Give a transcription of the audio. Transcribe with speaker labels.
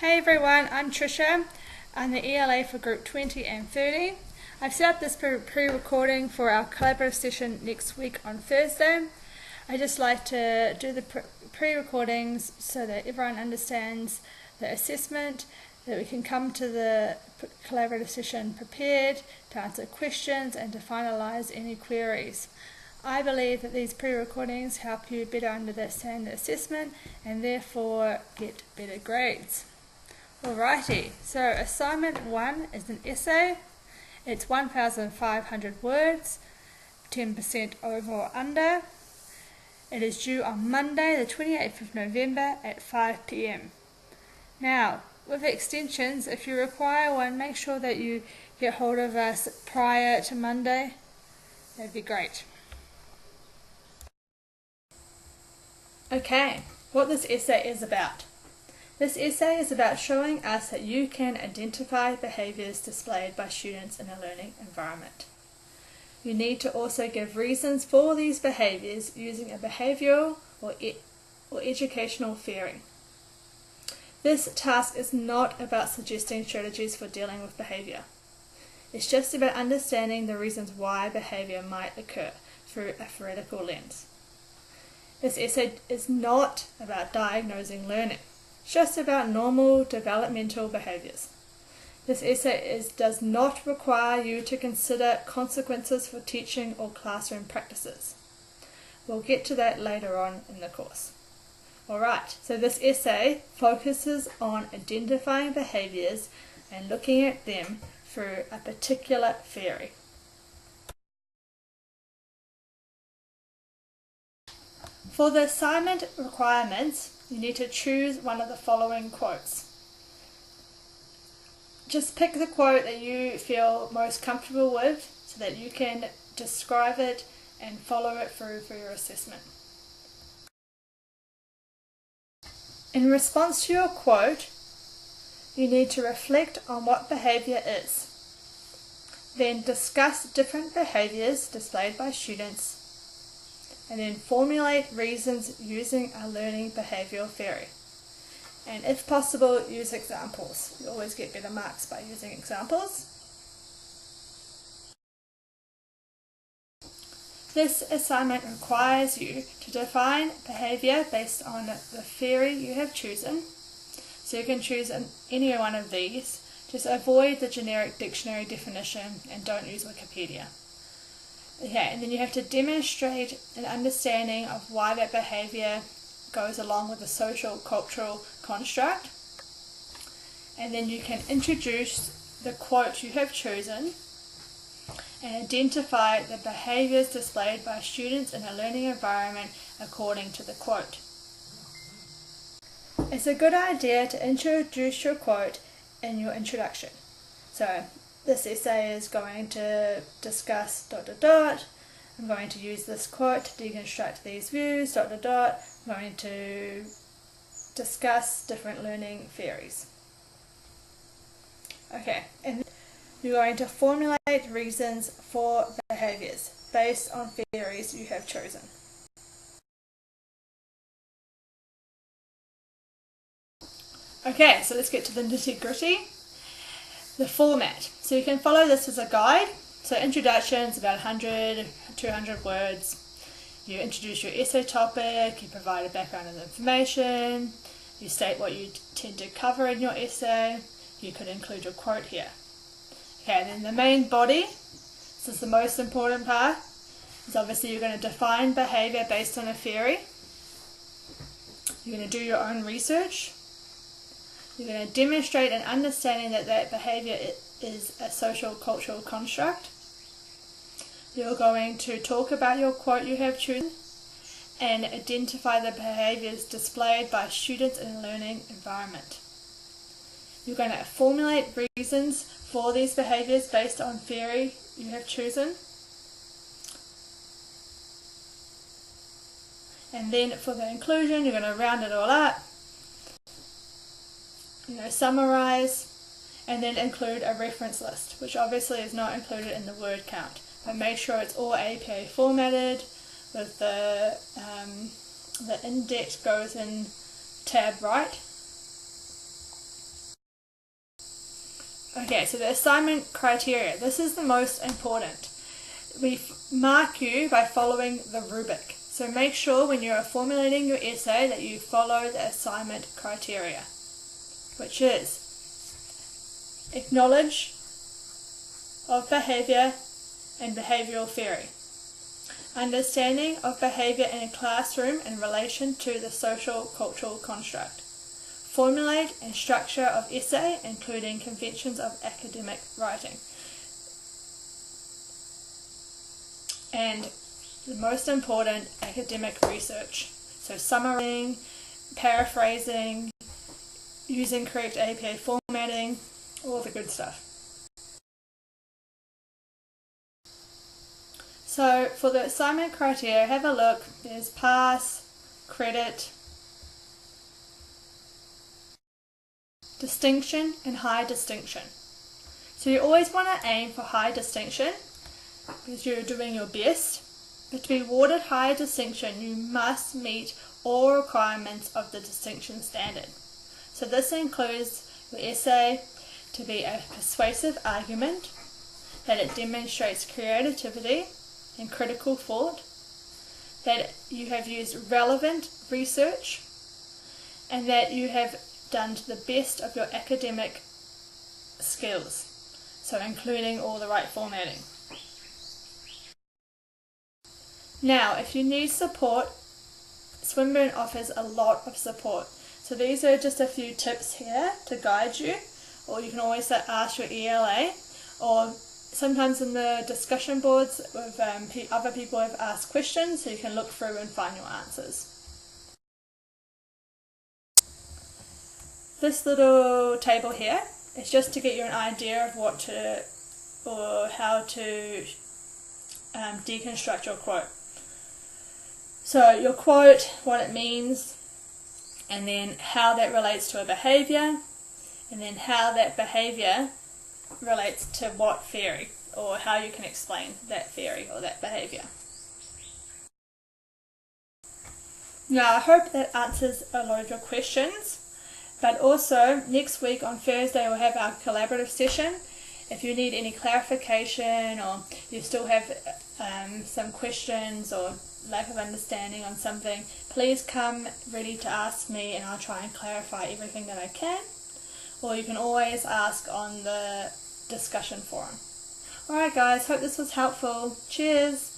Speaker 1: Hey everyone, I'm Trisha. I'm the ELA for Group 20 and 30. I've set up this pre-recording for our collaborative session next week on Thursday. I just like to do the pre-recordings so that everyone understands the assessment, that we can come to the collaborative session prepared to answer questions and to finalise any queries. I believe that these pre-recordings help you better understand the assessment and therefore get better grades. Alrighty, so assignment 1 is an essay. It's 1,500 words, 10% over or under. It is due on Monday the 28th of November at 5 p.m. Now, with extensions, if you require one, make sure that you get hold of us prior to Monday. That'd be great. Okay, what this essay is about. This essay is about showing us that you can identify behaviours displayed by students in a learning environment. You need to also give reasons for these behaviours using a behavioural or educational theory. This task is not about suggesting strategies for dealing with behaviour. It's just about understanding the reasons why behaviour might occur through a theoretical lens. This essay is not about diagnosing learning. It's just about normal developmental behaviours. This essay does not require you to consider consequences for teaching or classroom practices. We'll get to that later on in the course. Alright, so this essay focuses on identifying behaviours and looking at them through a particular theory. For the assignment requirements, you need to choose one of the following quotes. Just pick the quote that you feel most comfortable with so that you can describe it and follow it through for your assessment. In response to your quote, you need to reflect on what behaviour is. Then discuss different behaviours displayed by students, and then formulate reasons using a learning behavioural theory. And if possible, use examples. You always get better marks by using examples. This assignment requires you to define behaviour based on the theory you have chosen. So you can choose any one of these. Just avoid the generic dictionary definition and don't use Wikipedia. Okay, and then you have to demonstrate an understanding of why that behaviour goes along with the social cultural construct. And then you can introduce the quote you have chosen and identify the behaviours displayed by students in a learning environment according to the quote. It's a good idea to introduce your quote in your introduction. So this essay is going to discuss ... I'm going to use this quote to deconstruct these views ... I'm going to discuss different learning theories. Okay, and you're going to formulate reasons for behaviours based on theories you have chosen. Okay, so let's get to the nitty-gritty. The format. So you can follow this as a guide. So introduction is about 100, 200 words. You introduce your essay topic, you provide a background of information, you state what you tend to cover in your essay. You could include your quote here. Okay, and then the main body, this is the most important part, is obviously you're going to define behaviour based on a theory. You're going to do your own research. You're going to demonstrate an understanding that that behaviour is a social cultural construct. You're going to talk about your quote you have chosen and identify the behaviours displayed by students in a learning environment. You're going to formulate reasons for these behaviours based on theory you have chosen. And then for the inclusion, you're going to round it all up. Summarise, and then include a reference list, which obviously is not included in the word count. But make sure it's all APA formatted with the index goes in tab right. Okay, so the assignment criteria. This is the most important. We mark you by following the rubric. So make sure when you are formulating your essay that you follow the assignment criteria, which is acknowledge of behaviour and behavioural theory, understanding of behaviour in a classroom in relation to the social cultural construct, formulate and structure of essay including conventions of academic writing, and the most important, academic research. So summarizing, paraphrasing, using correct APA formatting, all the good stuff. So for the assignment criteria, have a look. There's pass, credit, distinction and high distinction. So you always want to aim for high distinction because you're doing your best. But to be awarded high distinction, you must meet all requirements of the distinction standard. So this includes your essay to be a persuasive argument, that it demonstrates creativity and critical thought, that you have used relevant research, and that you have done to the best of your academic skills, so including all the right formatting. Now, if you need support, Swinburne offers a lot of support. So these are just a few tips here to guide you, or you can always ask your ELA, or sometimes in the discussion boards with other people have asked questions, so you can look through and find your answers. This little table here is just to get you an idea of what to, or how to deconstruct your quote. So your quote, what it means, and then how that relates to a behaviour, and then how that behaviour relates to what theory, or how you can explain that theory or that behaviour. Now I hope that answers a lot of your questions, but also next week on Thursday we'll have our collaborative session. If you need any clarification or you still have some questions or lack of understanding on something, please come ready to ask me and I'll try and clarify everything that I can. Or you can always ask on the discussion forum. Alright guys, hope this was helpful. Cheers!